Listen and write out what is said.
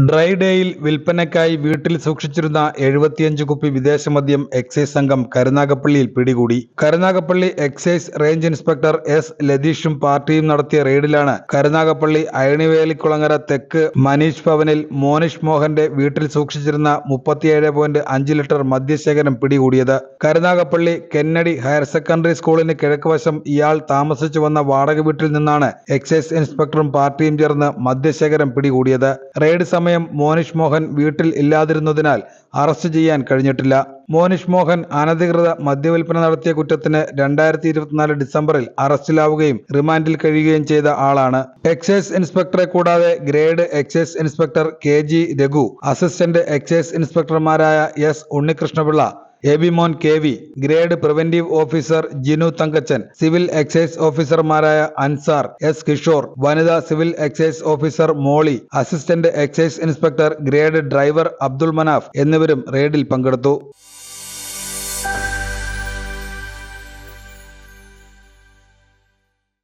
Dry ഡേയിൽ വിൽപ്പനയ്ക്കായി വീട്ടിൽ സൂക്ഷിച്ചിരുന്ന 75 കുപ്പി വിദേശമദ്യം എക്സൈസ് സംഘം കരുനാഗപ്പള്ളിയിൽ പിടികൂടി. Karunagappally excise range inspector S ലതീഷും പാർട്ടിയും നടത്തിയ റെയ്ഡിലാണ് കരുനാഗപ്പള്ളി അയണിവേലിക്കുളങ്ങര തെക്ക് മനീഷ് ഭവനിൽ മോനിഷ് മോഹന്റെ വീട്ടിൽ സൂക്ഷിച്ചിരുന്ന 37.5 ലിറ്റർ മദ്യശേഖരം പിടികൂടിയത്. കരുനാഗപ്പള്ളി കെന്നഡി ഹയർ സെക്കൻഡറി സ്കൂളിന് കിഴക്കുവശം ഇയാൾ താമസിച്ചു വന്ന വാടക വീട്ടിൽ നിന്നാണ് എക്സൈസ് ഇൻസ്പെക്ടറും പാർട്ടിയും ചേർന്ന് മദ്യശേഖരം പിടികൂടിയത്. റെയ്ഡ് സമയം മോനിഷ് മോഹൻ വീട്ടിൽ ഇല്ലാതിരുന്നതിനാൽ അറസ്റ്റ് ചെയ്യാൻ കഴിഞ്ഞിട്ടില്ല. മോനിഷ് മോഹൻ അനധികൃത മദ്യവിൽപ്പന നടത്തിയ കുറ്റത്തിന് 2024 ഡിസംബറിൽ അറസ്റ്റിലാവുകയും റിമാൻഡിൽ കഴിയുകയും ചെയ്ത ആളാണ്. എക്സൈസ് ഇൻസ്പെക്ടറെ കൂടാതെ grade excise inspector KG Raghu, assistant excise ഇൻസ്പെക്ടർമാരായ S Unnikrishnapillai, Abimon KV, grade preventive officer Jinu Thankachan, civil excise ഓഫീസർമാരായ അൻസാർ, S കിഷോർ, വനിതാ civil excise officer Molly, assistant excise inspector grade driver Abdul Manaf എന്നിവരും റെയ്ഡിൽ പങ്കെടുത്തു.